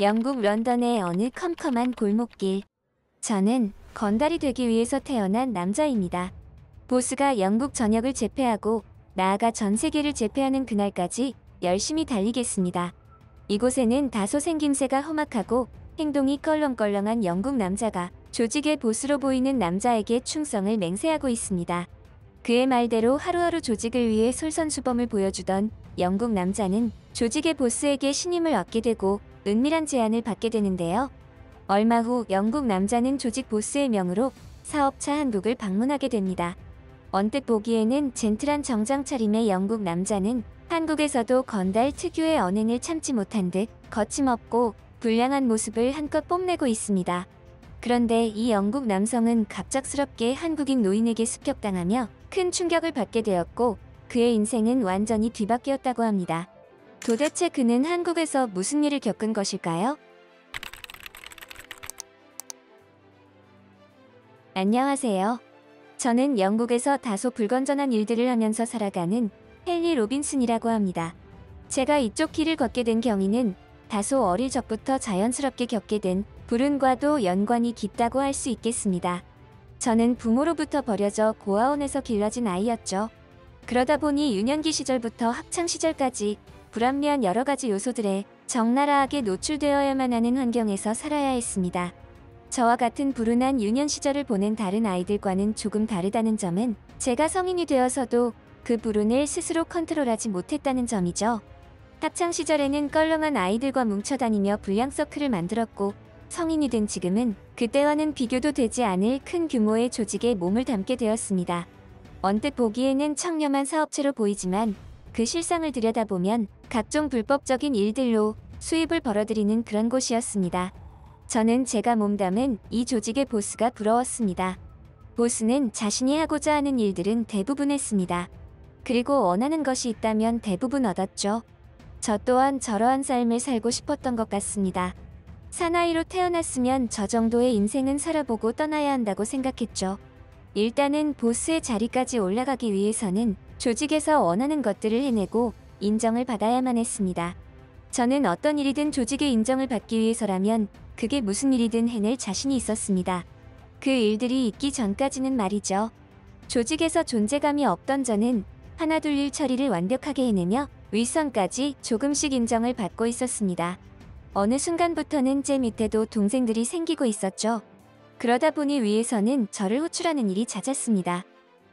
영국 런던의 어느 컴컴한 골목길. 저는 건달이 되기 위해서 태어난 남자입니다. 보스가 영국 전역을 제패하고 나아가 전 세계를 제패하는 그날까지 열심히 달리겠습니다. 이곳에는 다소 생김새가 험악하고 행동이 껄렁껄렁한 영국 남자가 조직의 보스로 보이는 남자에게 충성을 맹세하고 있습니다. 그의 말대로 하루하루 조직을 위해 솔선수범을 보여주던 영국 남자는 조직의 보스에게 신임을 얻게 되고 은밀한 제안을 받게 되는데요. 얼마 후 영국 남자는 조직 보스의 명으로 사업차 한국을 방문하게 됩니다. 언뜻 보기에는 젠틀한 정장 차림의 영국 남자는 한국에서도 건달 특유의 언행을 참지 못한 듯 거침없고 불량한 모습을 한껏 뽐내고 있습니다. 그런데 이 영국 남성은 갑작스럽게 한국인 노인에게 습격당하며 큰 충격을 받게 되었고 그의 인생은 완전히 뒤바뀌었다고 합니다. 도대체 그는 한국에서 무슨 일을 겪은 것일까요? 안녕하세요. 저는 영국에서 다소 불건전한 일들을 하면서 살아가는 헨리 로빈슨이라고 합니다. 제가 이쪽 길을 걷게 된 경위는 다소 어릴 적부터 자연스럽게 겪게 된 불운과도 연관이 깊다고 할 수 있겠습니다. 저는 부모로부터 버려져 고아원에서 길러진 아이였죠. 그러다 보니 유년기 시절부터 학창시절까지 불합리한 여러 가지 요소들에 적나라하게 노출되어야만 하는 환경에서 살아야 했습니다. 저와 같은 불운한 유년 시절을 보낸 다른 아이들과는 조금 다르다는 점은 제가 성인이 되어서도 그 불운을 스스로 컨트롤하지 못했다는 점이죠. 학창시절에는 껄렁한 아이들과 뭉쳐다니며 불량 서클을 만들었고 성인이 된 지금은 그때와는 비교도 되지 않을 큰 규모의 조직에 몸을 담게 되었습니다. 언뜻 보기에는 청렴한 사업체로 보이지만 그 실상을 들여다보면 각종 불법적인 일들로 수입을 벌어들이는 그런 곳이었습니다. 저는 제가 몸담은 이 조직의 보스가 부러웠습니다. 보스는 자신이 하고자 하는 일들은 대부분 했습니다. 그리고 원하는 것이 있다면 대부분 얻었죠. 저 또한 저러한 삶을 살고 싶었던 것 같습니다. 사나이로 태어났으면 저 정도의 인생은 살아보고 떠나야 한다고 생각했죠. 일단은 보스의 자리까지 올라가기 위해서는 조직에서 원하는 것들을 해내고 인정을 받아야만 했습니다. 저는 어떤 일이든 조직의 인정을 받기 위해서라면 그게 무슨 일이든 해낼 자신이 있었습니다. 그 일들이 있기 전까지는 말이죠. 조직에서 존재감이 없던 저는 하나둘 일 처리를 완벽하게 해내며 윗선까지 조금씩 인정을 받고 있었습니다. 어느 순간부터는 제 밑에도 동생들이 생기고 있었죠. 그러다 보니 위에서는 저를 호출하는 일이 잦았습니다.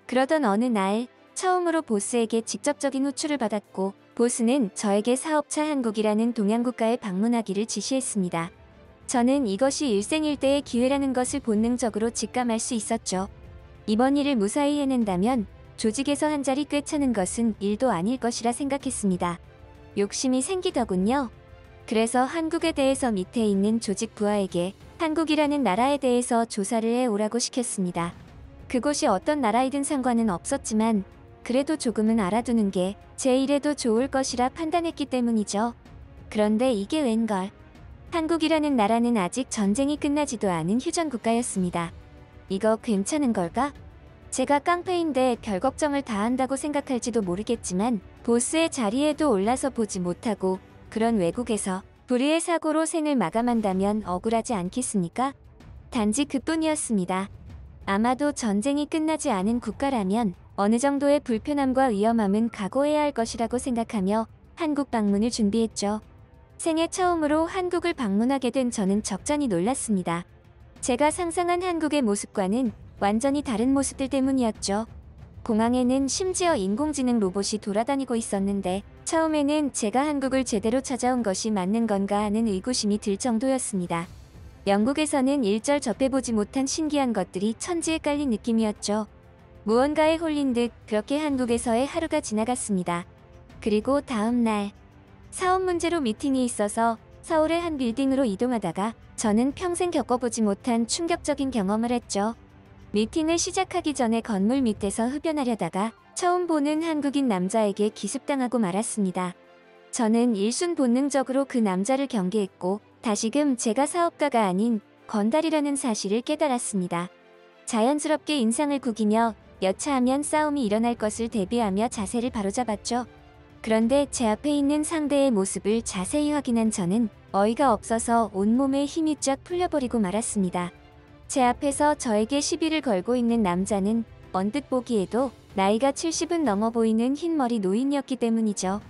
그러던 어느 날 처음으로 보스에게 직접적인 호출을 받았고 보스는 저에게 사업차 한국이라는 동양국가에 방문하기를 지시했습니다. 저는 이것이 일생일대의 기회라는 것을 본능적으로 직감할 수 있었죠. 이번 일을 무사히 해낸다면 조직에서 한 자리 꿰차는 것은 일도 아닐 것이라 생각했습니다. 욕심이 생기더군요. 그래서 한국에 대해서 밑에 있는 조직 부하에게 한국이라는 나라에 대해서 조사를 해오라고 시켰습니다. 그곳이 어떤 나라이든 상관은 없었지만 그래도 조금은 알아두는 게 제 일에도 좋을 것이라 판단했기 때문이죠. 그런데 이게 웬걸. 한국이라는 나라는 아직 전쟁이 끝나지도 않은 휴전 국가였습니다. 이거 괜찮은 걸까? 제가 깡패인데 별 걱정을 다 한다고 생각할지도 모르겠지만 보스의 자리에도 올라서 보지 못하고 그런 외국에서 불의의 사고로 생을 마감한다면 억울하지 않겠습니까? 단지 그뿐이었습니다. 아마도 전쟁이 끝나지 않은 국가라면 어느 정도의 불편함과 위험함은 각오해야 할 것이라고 생각하며 한국 방문을 준비했죠. 생애 처음으로 한국을 방문하게 된 저는 적잖이 놀랐습니다. 제가 상상한 한국의 모습과는 완전히 다른 모습들 때문이었죠. 공항에는 심지어 인공지능 로봇이 돌아다니고 있었는데 처음에는 제가 한국을 제대로 찾아온 것이 맞는 건가 하는 의구심이 들 정도였습니다. 영국에서는 일절 접해보지 못한 신기한 것들이 천지에 깔린 느낌이었죠. 무언가에 홀린 듯 그렇게 한국에서의 하루가 지나갔습니다. 그리고 다음 날 사업 문제로 미팅이 있어서 서울의 한 빌딩으로 이동하다가 저는 평생 겪어보지 못한 충격적인 경험을 했죠. 미팅을 시작하기 전에 건물 밑에서 흡연하려다가 처음 보는 한국인 남자에게 기습당하고 말았습니다. 저는 일순 본능적으로 그 남자를 경계했고 다시금 제가 사업가가 아닌 건달이라는 사실을 깨달았습니다. 자연스럽게 인상을 구기며 여차하면 싸움이 일어날 것을 대비하며 자세를 바로잡았죠. 그런데 제 앞에 있는 상대의 모습을 자세히 확인한 저는 어이가 없어서 온몸에 힘이 쫙 풀려버리고 말았습니다. 제 앞에서 저에게 시비를 걸고 있는 남자는 언뜻 보기에도 나이가 70은 넘어 보이는 흰머리 노인이었기 때문이죠.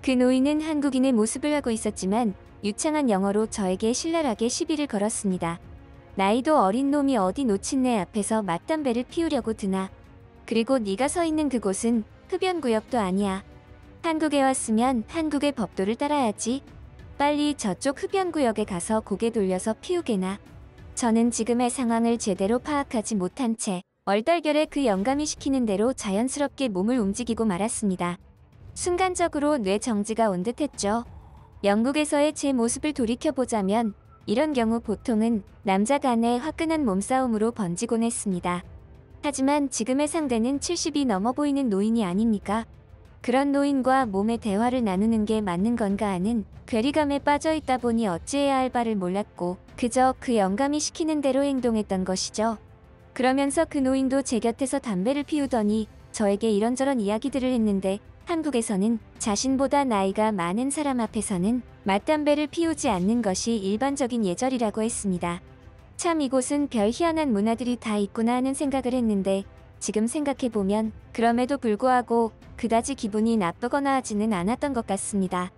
그 노인은 한국인의 모습을 하고 있었지만 유창한 영어로 저에게 신랄하게 시비를 걸었습니다. 나이도 어린 놈이 어디 놓친 내 앞에서 맞담배를 피우려고 드나. 그리고 네가 서 있는 그곳은 흡연구역도 아니야. 한국에 왔으면 한국의 법도를 따라야지. 빨리 저쪽 흡연구역에 가서 고개 돌려서 피우게나. 저는 지금의 상황을 제대로 파악하지 못한 채 얼떨결에 그 영감이 시키는 대로 자연스럽게 몸을 움직이고 말았습니다. 순간적으로 뇌 정지가 온 듯했죠. 영국에서의 제 모습을 돌이켜보자면 이런 경우 보통은 남자 간의 화끈한 몸싸움으로 번지곤 했습니다. 하지만 지금의 상대는 70이 넘어 보이는 노인이 아닙니까? 그런 노인과 몸의 대화를 나누는 게 맞는 건가 하는 괴리감에 빠져 있다 보니 어찌해야 할 바를 몰랐고 그저 그 영감이 시키는 대로 행동했던 것이죠. 그러면서 그 노인도 제 곁에서 담배를 피우더니 저에게 이런저런 이야기들을 했는데 한국에서는 자신보다 나이가 많은 사람 앞에서는 맞담배를 피우지 않는 것이 일반적인 예절이라고 했습니다. 참 이곳은 별 희한한 문화들이 다 있구나 하는 생각을 했는데 지금 생각해보면 그럼에도 불구하고 그다지 기분이 나쁘거나 하지는 않았던 것 같습니다.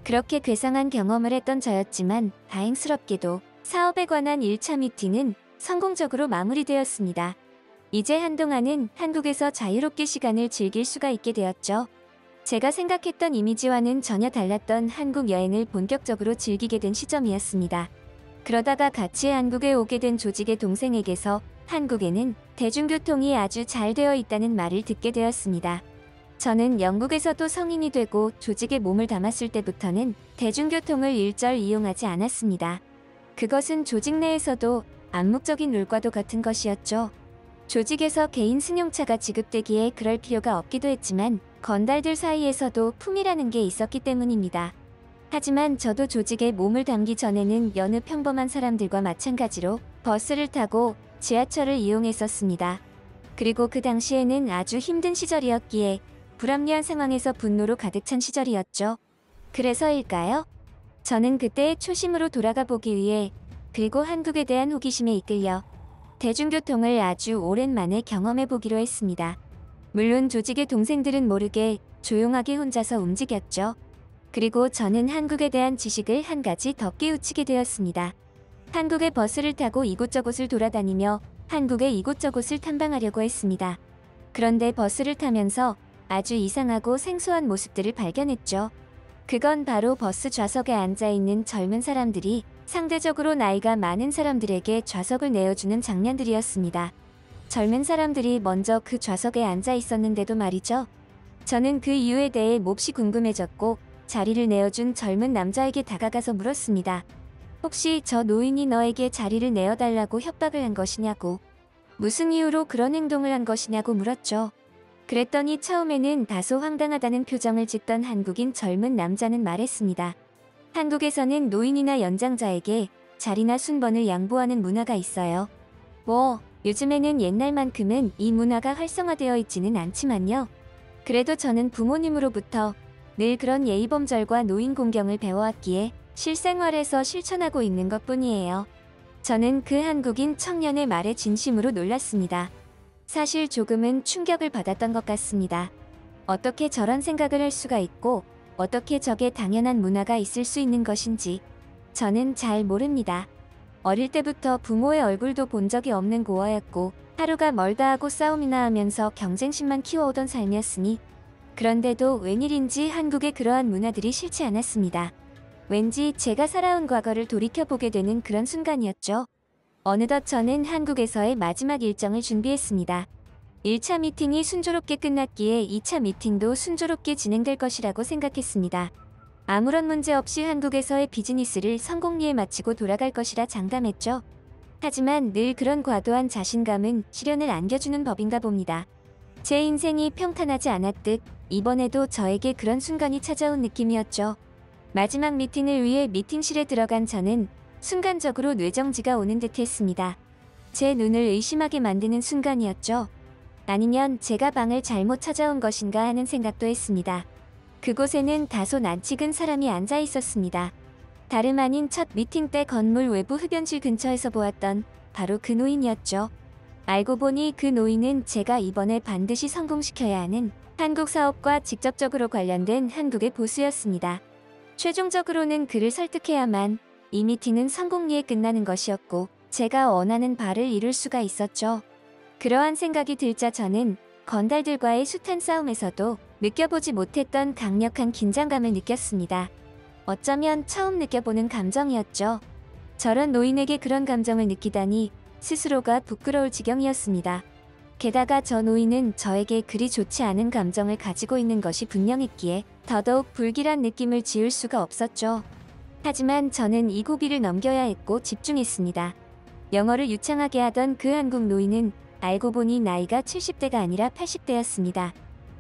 그렇게 괴상한 경험을 했던 저였지만 다행스럽게도 사업에 관한 1차 미팅은 성공적으로 마무리되었습니다. 이제 한동안은 한국에서 자유롭게 시간을 즐길 수가 있게 되었죠. 제가 생각했던 이미지와는 전혀 달랐던 한국 여행을 본격적으로 즐기게 된 시점이었습니다. 그러다가 같이 한국에 오게 된 조직의 동생에게서 한국에는 대중교통이 아주 잘 되어 있다는 말을 듣게 되었습니다. 저는 영국에서도 성인이 되고 조직에 몸을 담았을 때부터는 대중교통을 일절 이용하지 않았습니다. 그것은 조직 내에서도 암묵적인 룰과도 같은 것이었죠. 조직에서 개인 승용차가 지급되기에 그럴 필요가 없기도 했지만 건달들 사이에서도 품이라는 게 있었기 때문입니다. 하지만 저도 조직에 몸을 담기 전에는 여느 평범한 사람들과 마찬가지로 버스를 타고 지하철을 이용했었습니다. 그리고 그 당시에는 아주 힘든 시절이었기에 불합리한 상황에서 분노로 가득 찬 시절이었죠. 그래서일까요? 저는 그때의 초심으로 돌아가 보기 위해 그리고 한국에 대한 호기심에 이끌려 대중교통을 아주 오랜만에 경험해 보기로 했습니다. 물론 조직의 동생들은 모르게 조용하게 혼자서 움직였죠. 그리고 저는 한국에 대한 지식을 한 가지 더 깨우치게 되었습니다. 한국의 버스를 타고 이곳저곳을 돌아다니며 한국의 이곳저곳을 탐방하려고 했습니다. 그런데 버스를 타면서 아주 이상하고 생소한 모습들을 발견했죠. 그건 바로 버스 좌석에 앉아있는 젊은 사람들이 상대적으로 나이가 많은 사람들에게 좌석을 내어주는 장면들이었습니다. 젊은 사람들이 먼저 그 좌석에 앉아 있었는데도 말이죠. 저는 그 이유에 대해 몹시 궁금해졌고 자리를 내어준 젊은 남자에게 다가가서 물었습니다. 혹시 저 노인이 너에게 자리를 내어달라고 협박을 한 것이냐고, 무슨 이유로 그런 행동을 한 것이냐고 물었죠. 그랬더니 처음에는 다소 황당하다는 표정을 짓던 한국인 젊은 남자는 말했습니다. 한국에서는 노인이나 연장자에게 자리나 순번을 양보하는 문화가 있어요. 뭐 요즘에는 옛날만큼은 이 문화가 활성화되어 있지는 않지만요. 그래도 저는 부모님으로부터 늘 그런 예의범절과 노인 공경을 배워왔기에 실생활에서 실천하고 있는 것뿐이에요. 저는 그 한국인 청년의 말에 진심으로 놀랐습니다. 사실 조금은 충격을 받았던 것 같습니다. 어떻게 저런 생각을 할 수가 있고 어떻게 저게 당연한 문화가 있을 수 있는 것인지 저는 잘 모릅니다. 어릴 때부터 부모의 얼굴도 본 적이 없는 고아였고 하루가 멀다 하고 싸움이나 하면서 경쟁심만 키워오던 삶이었으니 그런데도 웬일인지 한국의 그러한 문화들이 싫지 않았습니다. 왠지 제가 살아온 과거를 돌이켜보게 되는 그런 순간이었죠. 어느덧 저는 한국에서의 마지막 일정을 준비했습니다. 1차 미팅이 순조롭게 끝났기에 2차 미팅도 순조롭게 진행될 것이라고 생각했습니다. 아무런 문제 없이 한국에서의 비즈니스를 성공리에 마치고 돌아갈 것이라 장담했죠. 하지만 늘 그런 과도한 자신감은 시련을 안겨주는 법인가 봅니다. 제 인생이 평탄하지 않았듯 이번에도 저에게 그런 순간이 찾아온 느낌이었죠. 마지막 미팅을 위해 미팅실에 들어간 저는 순간적으로 뇌정지가 오는 듯 했습니다. 제 눈을 의심하게 만드는 순간이었죠. 아니면 제가 방을 잘못 찾아온 것인가 하는 생각도 했습니다. 그곳에는 다소 낯익은 사람이 앉아 있었습니다. 다름 아닌 첫 미팅 때 건물 외부 흡연실 근처에서 보았던 바로 그 노인이었죠. 알고 보니 그 노인은 제가 이번에 반드시 성공시켜야 하는 한국 사업과 직접적으로 관련된 한국의 보스였습니다. 최종적으로는 그를 설득해야만 이 미팅은 성공리에 끝나는 것이었고 제가 원하는 바를 이룰 수가 있었죠. 그러한 생각이 들자 저는 건달들과의 숱한 싸움에서도 느껴보지 못했던 강력한 긴장감을 느꼈습니다. 어쩌면 처음 느껴보는 감정이었죠. 저런 노인에게 그런 감정을 느끼다니 스스로가 부끄러울 지경이었습니다. 게다가 저 노인은 저에게 그리 좋지 않은 감정을 가지고 있는 것이 분명했기에 더더욱 불길한 느낌을 지울 수가 없었죠. 하지만 저는 이 고비를 넘겨야 했고 집중했습니다. 영어를 유창하게 하던 그 한국 노인은 알고 보니 나이가 70대가 아니라 80대였습니다.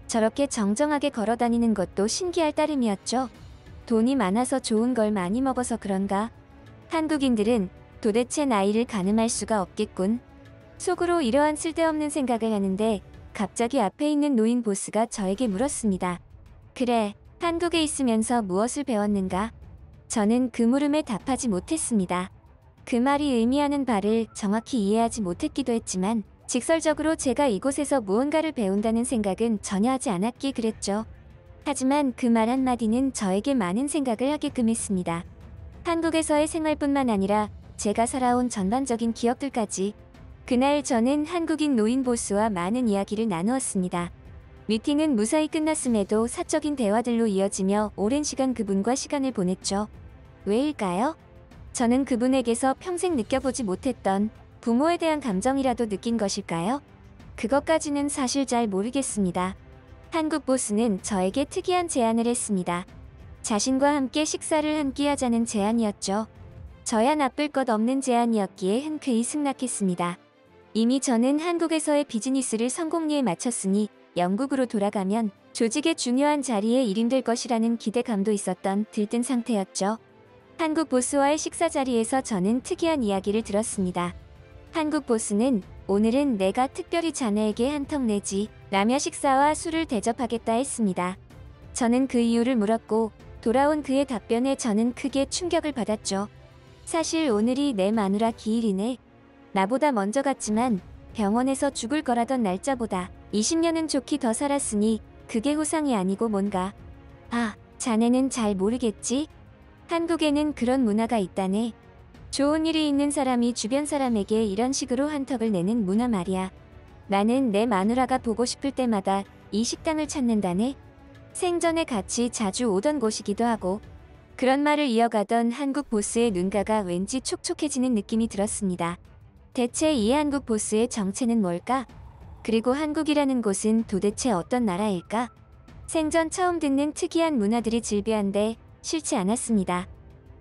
저렇게 정정하게 걸어다니는 것도 신기할 따름이었죠. 돈이 많아서 좋은 걸 많이 먹어서 그런가? 한국인들은 도대체 나이를 가늠할 수가 없겠군. 속으로 이러한 쓸데없는 생각을 하는데 갑자기 앞에 있는 노인 보스가 저에게 물었습니다. 그래, 한국에 있으면서 무엇을 배웠는가? 저는 그 물음에 답하지 못했습니다. 그 말이 의미하는 바를 정확히 이해하지 못했기도 했지만 직설적으로 제가 이곳에서 무언가를 배운다는 생각은 전혀 하지 않았기에 그랬죠. 하지만 그 말 한마디는 저에게 많은 생각을 하게끔 했습니다. 한국에서의 생활뿐만 아니라 제가 살아온 전반적인 기억들까지. 그날 저는 한국인 노인 보스와 많은 이야기를 나누었습니다. 미팅은 무사히 끝났음에도 사적인 대화들로 이어지며 오랜 시간 그분과 시간을 보냈죠. 왜일까요? 저는 그분에게서 평생 느껴보지 못했던 부모에 대한 감정이라도 느낀 것일까요? 그것까지는 사실 잘 모르겠습니다. 한국 보스는 저에게 특이한 제안을 했습니다. 자신과 함께 식사를 한 끼 하자는 제안이었죠. 저야 나쁠 것 없는 제안이었기에 흔쾌히 승낙했습니다. 이미 저는 한국에서의 비즈니스를 성공리에 마쳤으니 영국으로 돌아가면 조직의 중요한 자리에 일임될 것이라는 기대감도 있었던 들뜬 상태였죠. 한국 보스와의 식사 자리에서 저는 특이한 이야기를 들었습니다. 한국 보스는 오늘은 내가 특별히 자네에게 한턱 내지 라며 식사와 술을 대접하겠다 했습니다. 저는 그 이유를 물었고 돌아온 그의 답변에 저는 크게 충격을 받았죠. 사실 오늘이 내 마누라 기일이네. 나보다 먼저 갔지만 병원에서 죽을 거라던 날짜보다 20년은 좋게 더 살았으니 그게 호상이 아니고 뭔가. 아, 자네는 잘 모르겠지? 한국에는 그런 문화가 있다네. 좋은 일이 있는 사람이 주변 사람에게 이런 식으로 한턱을 내는 문화 말이야. 나는 내 마누라가 보고 싶을 때마다 이 식당을 찾는다네. 생전에 같이 자주 오던 곳이기도 하고. 그런 말을 이어가던 한국 보스의 눈가가 왠지 촉촉해지는 느낌이 들었습니다. 대체 이 한국 보스의 정체는 뭘까? 그리고 한국이라는 곳은 도대체 어떤 나라일까? 생전 처음 듣는 특이한 문화들이 질비한데 싫지 않았습니다.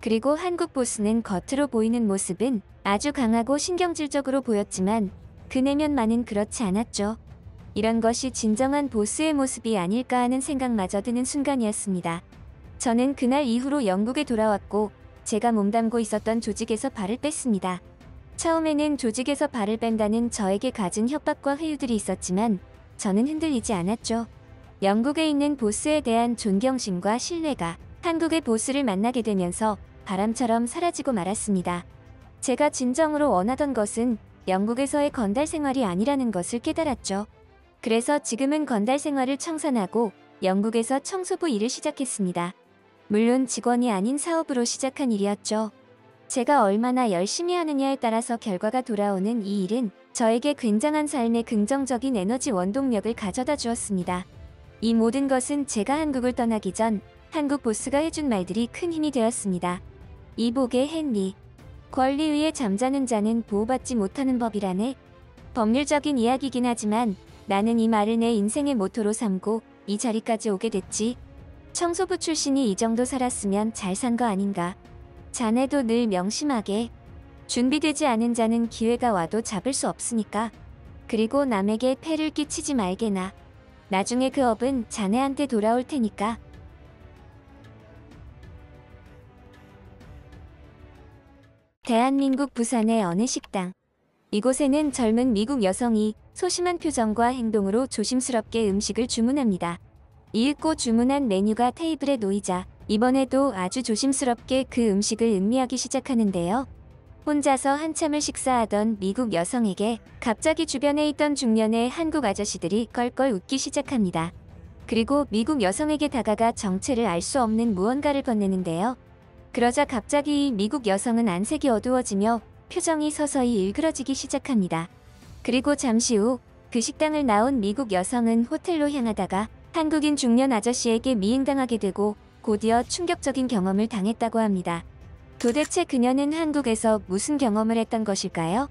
그리고 한국 보스는 겉으로 보이는 모습은 아주 강하고 신경질적으로 보였지만 그 내면만은 그렇지 않았죠. 이런 것이 진정한 보스의 모습이 아닐까 하는 생각마저 드는 순간이었습니다. 저는 그날 이후로 영국에 돌아왔고 제가 몸담고 있었던 조직에서 발을 뺐습니다. 처음에는 조직에서 발을 뺀다는 저에게 갖은 협박과 회유들이 있었지만 저는 흔들리지 않았죠. 영국에 있는 보스에 대한 존경심과 신뢰가 한국의 보스를 만나게 되면서 바람처럼 사라지고 말았습니다. 제가 진정으로 원하던 것은 영국에서의 건달 생활이 아니라는 것을 깨달았죠. 그래서 지금은 건달 생활을 청산하고 영국에서 청소부 일을 시작했습니다. 물론 직원이 아닌 사업으로 시작한 일이었죠. 제가 얼마나 열심히 하느냐에 따라서 결과가 돌아오는 이 일은 저에게 굉장한 삶의 긍정적인 에너지 원동력을 가져다 주었습니다. 이 모든 것은 제가 한국을 떠나기 전 한국 보스가 해준 말들이 큰 힘이 되었습니다. 이복의 헨리. 권리 위에 잠자는 자는 보호받지 못하는 법이라네. 법률적인 이야기긴 하지만 나는 이 말을 내 인생의 모토로 삼고 이 자리까지 오게 됐지. 청소부 출신이 이 정도 살았으면 잘 산 거 아닌가. 자네도 늘 명심하게. 준비되지 않은 자는 기회가 와도 잡을 수 없으니까. 그리고 남에게 폐를 끼치지 말게나. 나중에 그 업은 자네한테 돌아올 테니까. 대한민국 부산의 어느 식당. 이곳에는 젊은 미국 여성이 소심한 표정과 행동으로 조심스럽게 음식을 주문합니다. 이윽고 주문한 메뉴가 테이블에 놓이자 이번에도 아주 조심스럽게 그 음식을 음미하기 시작하는데요. 혼자서 한참을 식사하던 미국 여성에게 갑자기 주변에 있던 중년의 한국 아저씨들이 껄껄 웃기 시작합니다. 그리고 미국 여성에게 다가가 정체를 알 수 없는 무언가를 건네는데요. 그러자 갑자기 미국 여성은 안색이 어두워지며 표정이 서서히 일그러지기 시작합니다. 그리고 잠시 후 그 식당을 나온 미국 여성은 호텔로 향하다가 한국인 중년 아저씨에게 미행당하게 되고 곧이어 충격적인 경험을 당했다고 합니다. 도대체 그녀는 한국에서 무슨 경험을 했던 것일까요?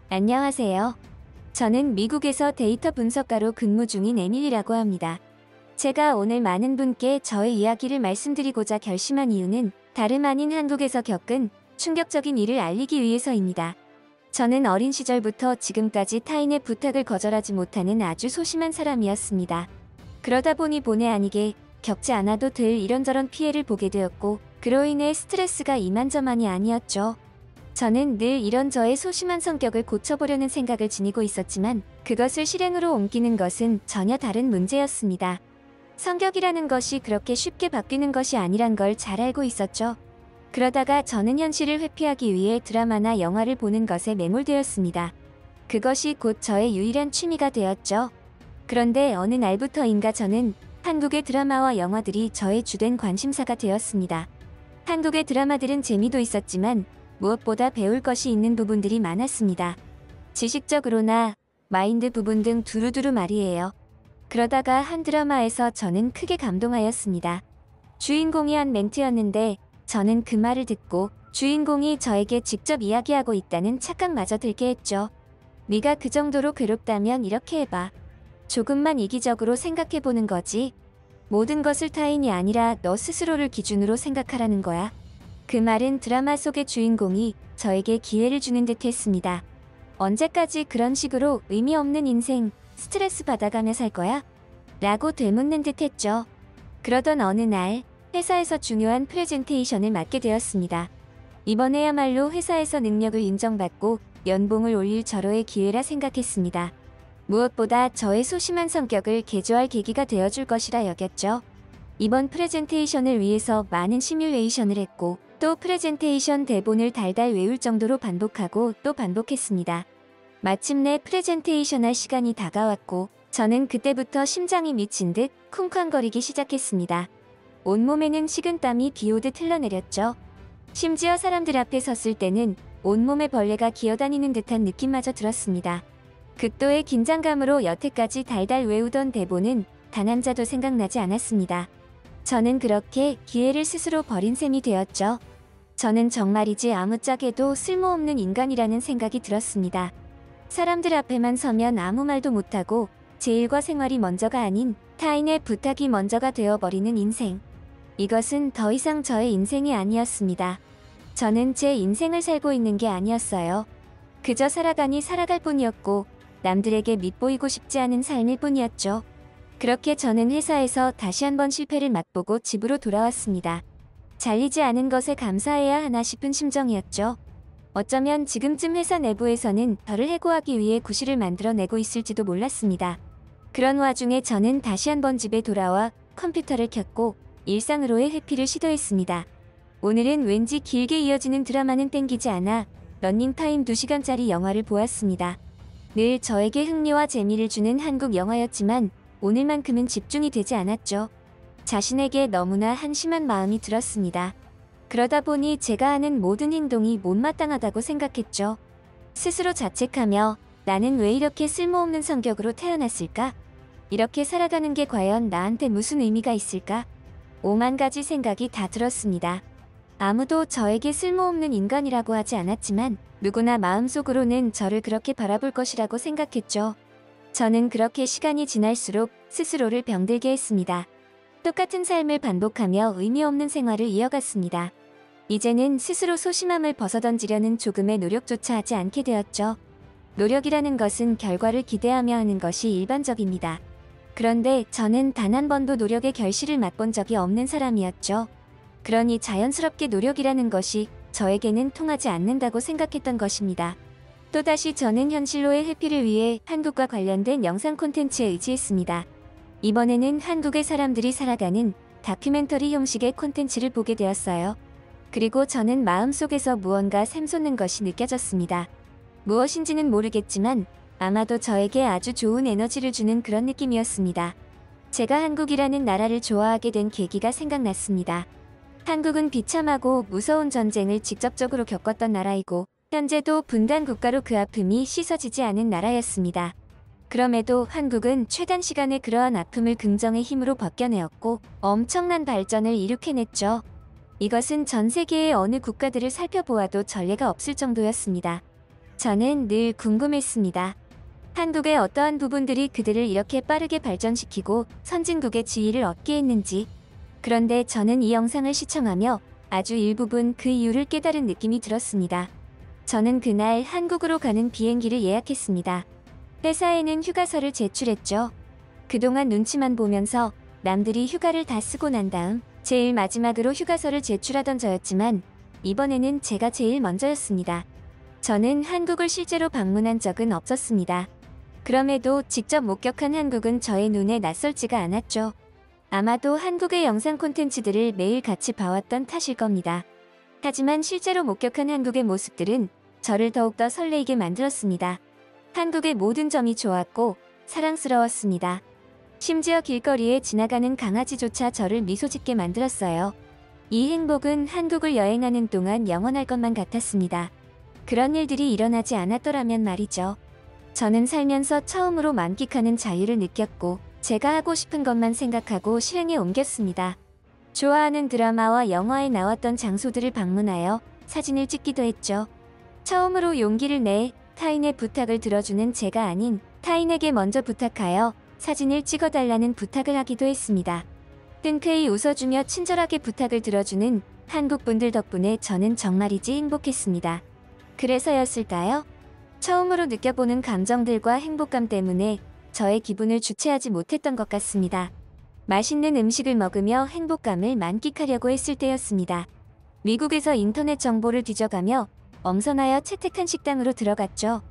안녕하세요. 저는 미국에서 데이터 분석가로 근무 중인 에밀리라고 합니다. 제가 오늘 많은 분께 저의 이야기를 말씀드리고자 결심한 이유는 다름 아닌 한국에서 겪은 충격적인 일을 알리기 위해서입니다. 저는 어린 시절부터 지금까지 타인의 부탁을 거절하지 못하는 아주 소심한 사람이었습니다. 그러다 보니 본의 아니게 겪지 않아도 될 이런저런 피해를 보게 되었고 그로 인해 스트레스가 이만저만이 아니었죠. 저는 늘 이런 저의 소심한 성격을 고쳐보려는 생각을 지니고 있었지만 그것을 실행으로 옮기는 것은 전혀 다른 문제였습니다. 성격이라는 것이 그렇게 쉽게 바뀌는 것이 아니란 걸 잘 알고 있었죠. 그러다가 저는 현실을 회피하기 위해 드라마나 영화를 보는 것에 매몰되었습니다. 그것이 곧 저의 유일한 취미가 되었죠. 그런데 어느 날부터인가 저는 한국의 드라마와 영화들이 저의 주된 관심사가 되었습니다. 한국의 드라마들은 재미도 있었지만 무엇보다 배울 것이 있는 부분들이 많았습니다. 지식적으로나 마인드 부분 등 두루두루 말이에요. 그러다가 한 드라마에서 저는 크게 감동하였습니다. 주인공이 한 멘트였는데 저는 그 말을 듣고 주인공이 저에게 직접 이야기하고 있다는 착각마저 들게 했죠. 네가 그 정도로 괴롭다면 이렇게 해봐. 조금만 이기적으로 생각해보는 거지. 모든 것을 타인이 아니라 너 스스로를 기준으로 생각하라는 거야. 그 말은 드라마 속의 주인공이 저에게 기회를 주는 듯 했습니다. 언제까지 그런 식으로 의미 없는 인생, 스트레스 받아가며 살 거야? 라고 되묻는 듯 했죠. 그러던 어느 날 회사에서 중요한 프레젠테이션을 맡게 되었습니다. 이번에야말로 회사에서 능력을 인정받고 연봉을 올릴 절호의 기회라 생각했습니다. 무엇보다 저의 소심한 성격을 개조할 계기가 되어줄 것이라 여겼죠. 이번 프레젠테이션을 위해서 많은 시뮬레이션을 했고 또 프레젠테이션 대본을 달달 외울 정도로 반복하고 또 반복했습니다. 마침내 프레젠테이션 할 시간이 다가왔고 저는 그때부터 심장이 미친 듯 쿵쾅거리기 시작했습니다. 온몸에는 식은땀이 비오듯 흘러내렸죠. 심지어 사람들 앞에 섰을 때는 온몸에 벌레가 기어다니는 듯한 느낌마저 들었습니다. 극도의 긴장감으로 여태까지 달달 외우던 대본은 단 한 자도 생각나지 않았습니다. 저는 그렇게 기회를 스스로 버린 셈이 되었죠. 저는 정말이지 아무짝에도 쓸모없는 인간이라는 생각이 들었습니다. 사람들 앞에만 서면 아무 말도 못하고 제 일과 생활이 먼저가 아닌 타인의 부탁이 먼저가 되어버리는 인생. 이것은 더 이상 저의 인생이 아니었습니다. 저는 제 인생을 살고 있는 게 아니었어요. 그저 살아가니 살아갈 뿐이었고 남들에게 밉보이고 싶지 않은 삶일 뿐이었죠. 그렇게 저는 회사에서 다시 한번 실패를 맛보고 집으로 돌아왔습니다. 잘리지 않은 것에 감사해야 하나 싶은 심정이었죠. 어쩌면 지금쯤 회사 내부에서는 저를 해고하기 위해 구실을 만들어내고 있을지도 몰랐습니다. 그런 와중에 저는 다시 한번 집에 돌아와 컴퓨터를 켰고 일상으로의 회피를 시도했습니다. 오늘은 왠지 길게 이어지는 드라마는 땡기지 않아 러닝타임 2시간짜리 영화를 보았습니다. 늘 저에게 흥미와 재미를 주는 한국 영화였지만 오늘만큼은 집중이 되지 않았죠. 자신에게 너무나 한심한 마음이 들었습니다. 그러다 보니 제가 하는 모든 행동이 못마땅하다고 생각했죠. 스스로 자책하며 나는 왜 이렇게 쓸모없는 성격으로 태어났을까? 이렇게 살아가는 게 과연 나한테 무슨 의미가 있을까? 5만 가지 생각이 다 들었습니다. 아무도 저에게 쓸모없는 인간이라고 하지 않았지만 누구나 마음속으로는 저를 그렇게 바라볼 것이라고 생각했죠. 저는 그렇게 시간이 지날수록 스스로를 병들게 했습니다. 똑같은 삶을 반복하며 의미 없는 생활을 이어갔습니다. 이제는 스스로 소심함을 벗어던지려는 조금의 노력조차 하지 않게 되었죠. 노력이라는 것은 결과를 기대하며 하는 것이 일반적입니다. 그런데 저는 단 한 번도 노력의 결실을 맛본 적이 없는 사람이었죠. 그러니 자연스럽게 노력이라는 것이 저에게는 통하지 않는다고 생각했던 것입니다. 또다시 저는 현실로의 회피를 위해 한국과 관련된 영상 콘텐츠에 의지했습니다. 이번에는 한국의 사람들이 살아가는 다큐멘터리 형식의 콘텐츠를 보게 되었어요. 그리고 저는 마음속에서 무언가 샘솟는 것이 느껴졌습니다. 무엇인지는 모르겠지만 아마도 저에게 아주 좋은 에너지를 주는 그런 느낌이었습니다. 제가 한국이라는 나라를 좋아하게 된 계기가 생각났습니다. 한국은 비참하고 무서운 전쟁을 직접적으로 겪었던 나라이고 현재도 분단 국가로 그 아픔이 씻어지지 않은 나라였습니다. 그럼에도 한국은 최단 시간에 그러한 아픔을 긍정의 힘으로 벗겨내었고 엄청난 발전을 이룩해냈죠. 이것은 전 세계의 어느 국가들을 살펴보아도 전례가 없을 정도였습니다. 저는 늘 궁금했습니다. 한국의 어떠한 부분들이 그들을 이렇게 빠르게 발전시키고 선진국의 지위를 얻게 했는지. 그런데 저는 이 영상을 시청하며 아주 일부분 그 이유를 깨달은 느낌이 들었습니다. 저는 그날 한국으로 가는 비행기를 예약했습니다. 회사에는 휴가서를 제출했죠. 그동안 눈치만 보면서 남들이 휴가를 다 쓰고 난 다음 제일 마지막으로 휴가서를 제출하던 저였지만 이번에는 제가 제일 먼저였습니다. 저는 한국을 실제로 방문한 적은 없었습니다. 그럼에도 직접 목격한 한국은 저의 눈에 낯설지가 않았죠. 아마도 한국의 영상 콘텐츠들을 매일 같이 봐왔던 탓일 겁니다. 하지만 실제로 목격한 한국의 모습들은 저를 더욱더 설레이게 만들었습니다. 한국의 모든 점이 좋았고 사랑스러웠습니다. 심지어 길거리에 지나가는 강아지조차 저를 미소 짓게 만들었어요. 이 행복은 한국을 여행하는 동안 영원할 것만 같았습니다. 그런 일들이 일어나지 않았더라면 말이죠. 저는 살면서 처음으로 만끽하는 자유를 느꼈고 제가 하고 싶은 것만 생각하고 실행에 옮겼습니다. 좋아하는 드라마와 영화에 나왔던 장소들을 방문하여 사진을 찍기도 했죠. 처음으로 용기를 내 타인의 부탁을 들어주는 제가 아닌 타인에게 먼저 부탁하여 사진을 찍어달라는 부탁을 하기도 했습니다. 흔쾌히 웃어주며 친절하게 부탁을 들어주는 한국분들 덕분에 저는 정말이지 행복했습니다. 그래서였을까요? 처음으로 느껴보는 감정들과 행복감 때문에 저의 기분을 주체하지 못했던 것 같습니다. 맛있는 음식을 먹으며 행복감을 만끽하려고 했을 때였습니다. 미국에서 인터넷 정보를 뒤져가며 엄선하여 채택한 식당으로 들어갔죠.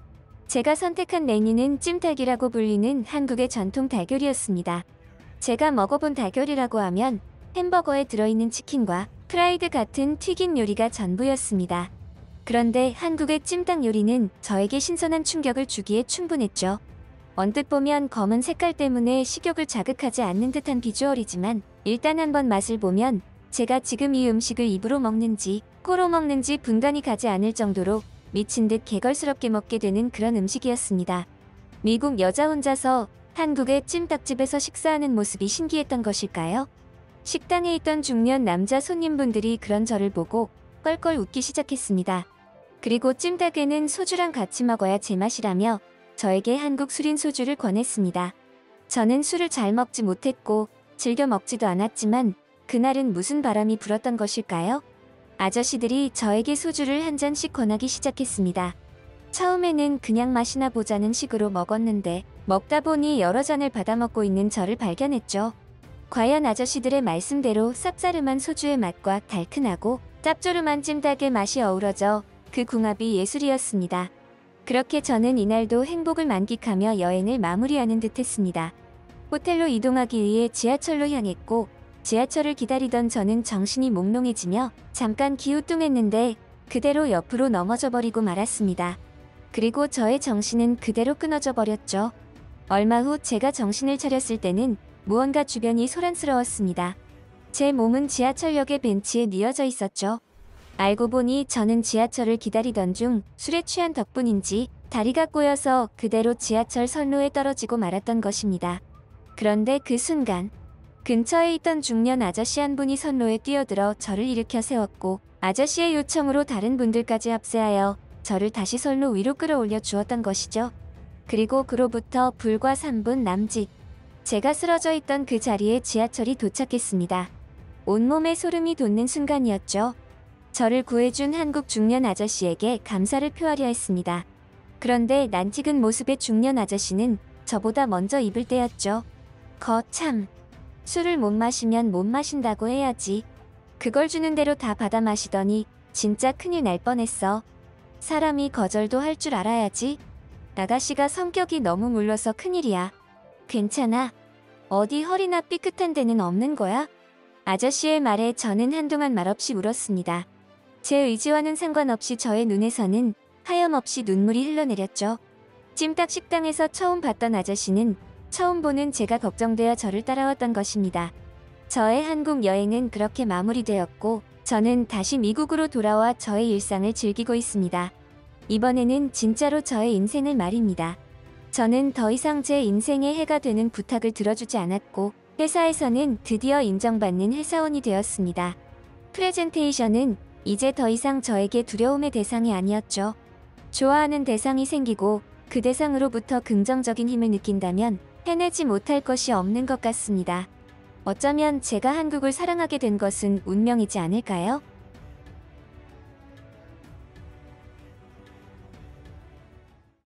제가 선택한 메뉴는 찜닭이라고 불리는 한국의 전통 달걀이었습니다. 제가 먹어본 달걀이라고 하면 햄버거에 들어있는 치킨과 프라이드 같은 튀긴 요리가 전부였습니다. 그런데 한국의 찜닭 요리는 저에게 신선한 충격을 주기에 충분했죠. 언뜻 보면 검은 색깔 때문에 식욕을 자극하지 않는 듯한 비주얼이지만 일단 한번 맛을 보면 제가 지금 이 음식을 입으로 먹는지 코로 먹는지 분간이 가지 않을 정도로 미친 듯 개걸스럽게 먹게 되는 그런 음식이었습니다. 미국 여자 혼자서 한국의 찜닭집에서 식사하는 모습이 신기했던 것일까요? 식당에 있던 중년 남자 손님분들이 그런 저를 보고 껄껄 웃기 시작했습니다. 그리고 찜닭에는 소주랑 같이 먹어야 제맛이라며 저에게 한국 술인 소주를 권했습니다. 저는 술을 잘 먹지 못했고 즐겨 먹지도 않았지만 그날은 무슨 바람이 불었던 것일까요? 아저씨들이 저에게 소주를 한 잔씩 권하기 시작했습니다. 처음에는 그냥 맛이나 보자는 식으로 먹었는데 먹다 보니 여러 잔을 받아먹고 있는 저를 발견했죠. 과연 아저씨들의 말씀대로 쌉싸름한 소주의 맛과 달큰하고 짭조름한 찜닭의 맛이 어우러져 그 궁합이 예술이었습니다. 그렇게 저는 이날도 행복을 만끽하며 여행을 마무리하는 듯 했습니다. 호텔로 이동하기 위해 지하철로 향했고 지하철을 기다리던 저는 정신이 몽롱해지며 잠깐 기우뚱했는데 그대로 옆으로 넘어져 버리고 말았습니다. 그리고 저의 정신은 그대로 끊어져 버렸죠. 얼마 후 제가 정신을 차렸을 때는 무언가 주변이 소란스러웠습니다. 제 몸은 지하철역의 벤치에 뉘어져 있었죠. 알고 보니 저는 지하철을 기다리던 중 술에 취한 덕분인지 다리가 꼬여서 그대로 지하철 선로에 떨어지고 말았던 것입니다. 그런데 그 순간 근처에 있던 중년 아저씨 한 분이 선로에 뛰어들어 저를 일으켜 세웠고 아저씨의 요청으로 다른 분들까지 합세하여 저를 다시 선로 위로 끌어올려 주었던 것이죠. 그리고 그로부터 불과 3분 남짓 제가 쓰러져 있던 그 자리에 지하철이 도착했습니다. 온몸에 소름이 돋는 순간이었죠. 저를 구해준 한국 중년 아저씨에게 감사를 표하려 했습니다. 그런데 난찍은 모습의 중년 아저씨는 저보다 먼저 입을 때였죠. 거참. 술을 못 마시면 못 마신다고 해야지. 그걸 주는 대로 다 받아 마시더니 진짜 큰일 날 뻔했어. 사람이 거절도 할 줄 알아야지. 아가씨가 성격이 너무 물러서 큰일이야. 괜찮아. 어디 허리나 삐끗한 데는 없는 거야? 아저씨의 말에 저는 한동안 말없이 울었습니다. 제 의지와는 상관없이 저의 눈에서는 하염없이 눈물이 흘러내렸죠. 찜닭 식당에서 처음 봤던 아저씨는 처음 보는 제가 걱정되어 저를 따라왔던 것입니다. 저의 한국 여행은 그렇게 마무리되었고 저는 다시 미국으로 돌아와 저의 일상을 즐기고 있습니다. 이번에는 진짜로 저의 인생을 말입니다. 저는 더 이상 제 인생에 해가 되는 부탁을 들어주지 않았고 회사에서는 드디어 인정받는 회사원이 되었습니다. 프레젠테이션은 이제 더 이상 저에게 두려움의 대상이 아니었죠. 좋아하는 대상이 생기고 그 대상으로부터 긍정적인 힘을 느낀다면 해내지 못할 것이 없는 것 같습니다. 어쩌면 제가 한국을 사랑하게 된 것은 운명이지 않을까요?